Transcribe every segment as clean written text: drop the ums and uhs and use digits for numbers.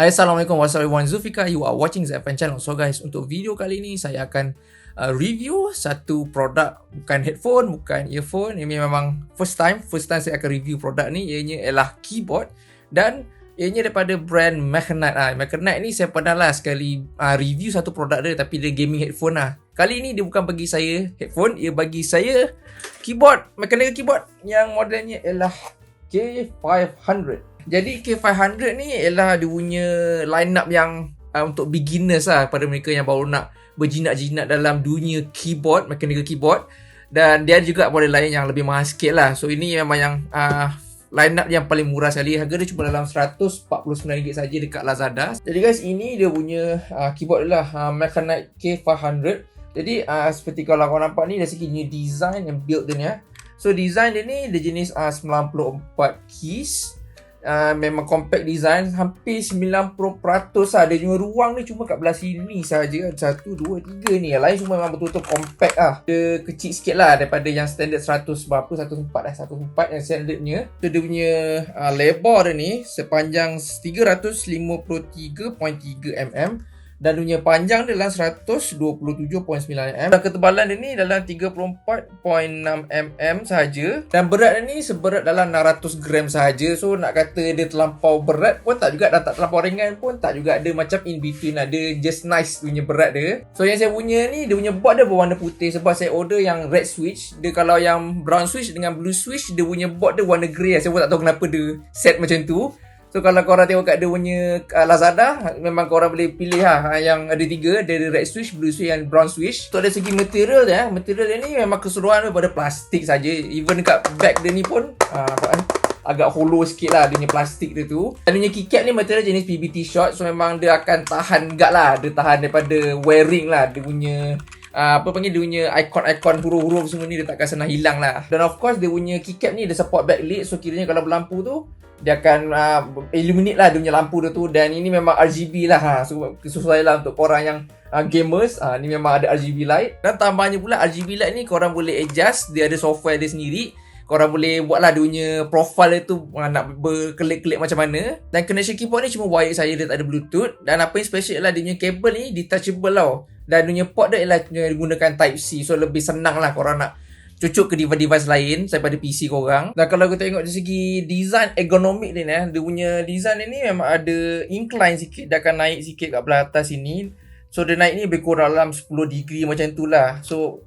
Hai, Assalamualaikum warahmatullahi wabarakatuh. Zulfikar, you are watching ZFN Channel. So guys, untuk video kali ni saya akan review satu produk, bukan headphone, bukan earphone. Ini memang first time saya akan review produk ni. Ianya ialah keyboard dan ianya daripada brand Mechanite. Mechanite ni saya pernah lah sekali review satu produk dia, tapi dia gaming headphone lah. Kali ni dia bukan bagi saya headphone, ia bagi saya keyboard, mechanical keyboard yang modelnya ialah K500. Jadi K500 ni ialah dia punya line up yang untuk beginners lah, pada mereka yang baru nak berjinak-jinak dalam dunia keyboard, mechanical keyboard. Dan dia juga model lain yang lebih mahal sikit lah. So ini memang yang line up yang paling murah sekali. Harga dia cuma dalam RM149 saja dekat Lazada. Jadi guys, ini dia punya keyboard lah, Mechanite K500. Jadi seperti kalau korang nampak ni, dari segi new design and build dia ni. So design dia ni, dia jenis 94 keys. Memang compact design, hampir 90% lah. Dia punya ruang ni cuma kat belah sini saja. 1, 2, 3 ni. Yang lain semua memang betul-betul compact lah. Dia kecil sikit lah daripada yang standard 100 berapa, 104 yang standardnya. So dia punya lebar dia ni sepanjang 353.3mm. Dan dunia panjang dia dalam 127.9mm. Dan ketebalan dia ni dalam 34.6mm sahaja. Dan berat dia ni seberat dalam 600 gram sahaja. So nak kata dia terlampau berat pun tak juga, dan tak terlampau ringan pun tak juga. Dia macam in between lah. Dia just nice punya berat dia. So yang saya punya ni, dia punya board dia berwarna putih sebab saya order yang red switch. Dia kalau yang brown switch dengan blue switch, dia punya board dia warna grey lah. Saya pun tak tahu kenapa dia set macam tu. So kalau korang tengok kat dia punya Lazada, memang korang boleh pilih lah. Yang ada 3, dia ada red switch, blue switch dan brown switch. So dari segi material dia, material dia ni memang keseluruhan daripada plastik saja. Even dekat bag dia ni pun agak hollow sikit lah dia punya plastik dia tu. Dan dia punya keycap ni material jenis PBT short. So memang dia akan tahan gak lah. Dia tahan daripada wearing lah. Dia punya dia punya ikon-ikon huruf-huruf semua ni dia takkan senang hilang lah. Dan of course dia punya keycap ni dia support backlit. So kiranya kalau berlampu tu, dia akan illuminate lah dia punya lampu dia tu. Dan ini memang RGB lah. So sesuai lah untuk korang yang gamers. Ni memang ada RGB light. Dan tambahnya pula RGB light ni korang boleh adjust. Dia ada software dia sendiri. Korang boleh buat lah dia punya profile dia tu, nak berkelip-kelip macam mana. Dan connection keyboard ni cuma wired saja, dia tak ada Bluetooth. Dan apa yang special lah, dia punya kabel ni detachable tau. Dan dia punya port dia ialah gunakan Type-C. So lebih senang lah korang nak cucuk ke device-device lain daripada PC korang. Dan kalau kita tengok dari segi design ergonomik dia ni, dia punya design ni memang ada incline sikit. Dia akan naik sikit kat belah atas sini. So dia naik ni lebih kurang dalam 10 degree macam tu lah. So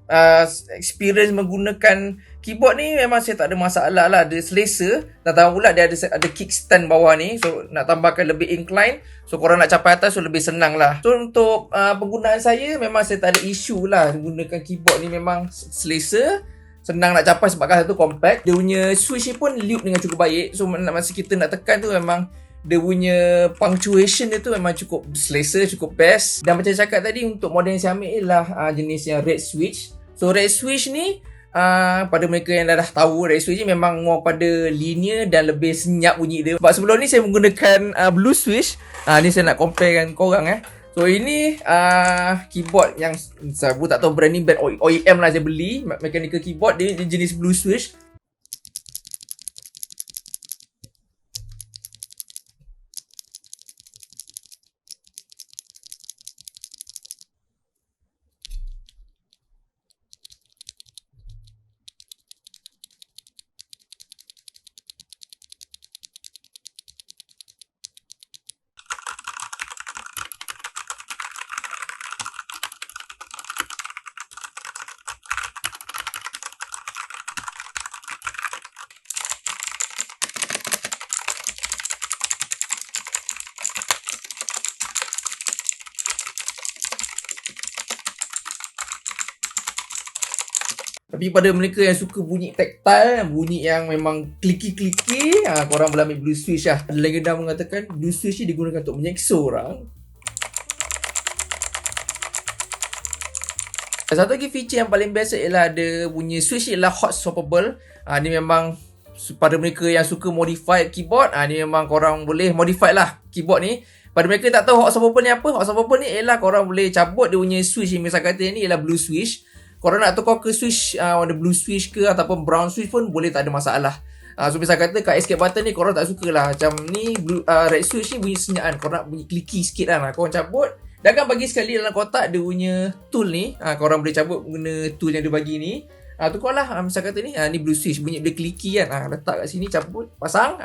experience menggunakan keyboard ni memang saya tak ada masalah lah. Dia selesa. Dan tambah pula dia ada kickstand bawah ni. So nak tambahkan lebih incline. So korang nak capai atas, so lebih senang lah. So untuk penggunaan saya, memang saya tak ada isu lah. Menggunakan keyboard ni memang selesa, senang nak capai sebab satu compact. Dia punya switch ni pun loop dengan cukup baik. So masa kita nak tekan tu, memang dia punya punctuation dia tu memang cukup selesa, cukup best. Dan macam saya cakap tadi, untuk model yang saya ambil ialah jenis yang red switch. So red switch ni pada mereka yang dah tahu, red switch ni memang more pada linear dan lebih senyap bunyi dia. Sebab sebelum ni saya menggunakan blue switch. Ni saya nak compare dengan korang So ini keyboard yang saya pun tak tahu brand ni, brand OEM lah saya beli, mechanical keyboard. Dia jenis blue switch. Tapi pada mereka yang suka bunyi tactile, bunyi yang memang kliki-kliki, korang boleh ambil blue switch lah. Ada legenda mengatakan blue switch ni digunakan untuk menyeksa orang. Satu lagi feature yang paling best ialah ada punya switch ialah hot swappable. Ni memang pada mereka yang suka modified keyboard, ni memang korang boleh modify lah keyboard ni. Pada mereka tak tahu hot swappable ni apa, hot swappable ni ialah korang boleh cabut dia punya switch. Misal kata ni ialah blue switch, korang nak tukar ke switch warna blue switch ke ataupun brown switch pun boleh, tak ada masalah. So misal kata kat escape button ni korang tak suka lah, macam ni red switch ni bunyi senyaan, korang nak bunyi clicky sikit lah. Korang cabut. Dan kan bagi sekali dalam kotak dia punya tool ni, korang boleh cabut guna tool yang dia bagi ni. Tukar lah, misal kata ni, ni blue switch, bunyi dia clicky kan. Letak kat sini, cabut, pasang.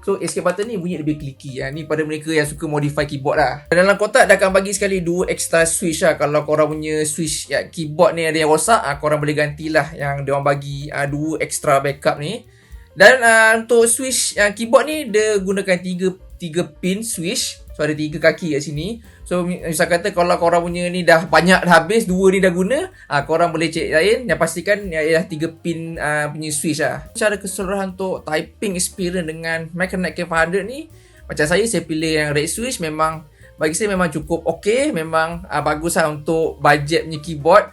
So escape button ni bunyi lebih clicky. Ni pada mereka yang suka modify keyboard lah. Dan dalam kotak dah akan bagi sekali 2 extra switch lah. Kalau korang punya switch keyboard ni ada yang rosak, korang boleh gantilah yang dia orang bagi 2 extra backup ni. Dan untuk switch keyboard ni dia gunakan 3 pin switch. So ada 3 kaki kat sini. So misal kata kalau korang punya ni dah banyak dah habis, 2 ni dah guna, korang boleh cek lain. Yang pastikan ialah 3 pin punya switch lah. Cara keseluruhan untuk typing experience dengan Mechanic K500 ni, macam saya pilih yang red switch. Memang bagi saya memang cukup okey. Memang bagus lah untuk budget punya keyboard.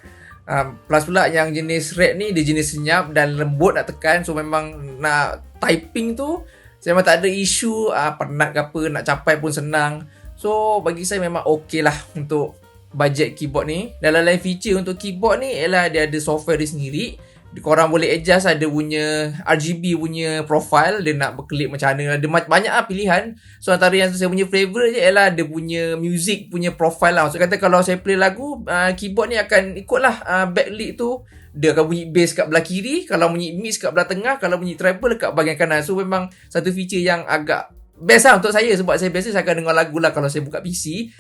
Plus pula yang jenis red ni dia jenis senyap dan lembut nak tekan. So memang nak typing tu saya memang tak ada isu penat ke apa, nak capai pun senang. So bagi saya memang okey lah untuk budget keyboard ni. Dan lain feature untuk keyboard ni ialah dia ada software dia sendiri. Korang boleh adjust ada punya RGB punya profile. Dia nak berkelip macam mana, ada banyak lah pilihan. So antara yang saya punya favourite je ialah dia punya music punya profile lah. Maksud kata kalau saya play lagu, keyboard ni akan ikutlah backlit tu. Dia akan bunyi bass kat belah kiri, kalau bunyi mix kat belah tengah, kalau bunyi treble kat bahagian kanan. So memang satu feature yang agak best lah untuk saya. Sebab saya biasa saya akan dengar lagu lah kalau saya buka PC.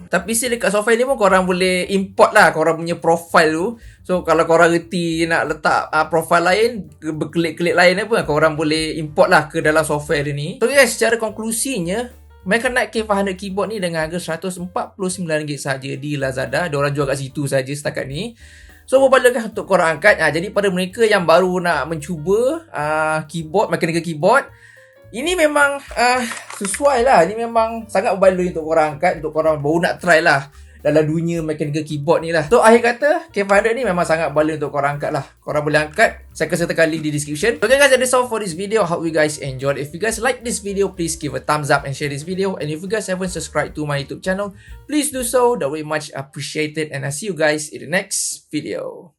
Tapi still dekat software ni pun korang boleh import lah korang punya profile tu. So kalau korang reti nak letak profile lain, berkelip-kelip lain apa, korang boleh import lah ke dalam software dia ni. So guys, secara konklusinya, Mechanic K500 keyboard ni dengan harga RM149 saja di Lazada. Diorang jual kat situ saja setakat ni. So berbalankah untuk korang angkat. Jadi pada mereka yang baru nak mencuba keyboard, mechanical keyboard, ini memang sesuai lah. Ini memang sangat berbaloi untuk korang angkat, untuk korang baru nak try lah dalam dunia mechanical keyboard ni lah. So akhir kata, K500 ni memang sangat berbaloi untuk korang angkat lah. Korang boleh angkat, saya akan sertakan link di description. Okay guys, that's all for this video. Hope you guys enjoyed. If you guys like this video, please give a thumbs up and share this video. And if you guys haven't subscribed to my YouTube channel, please do so. That would be much appreciated. And I'll see you guys in the next video.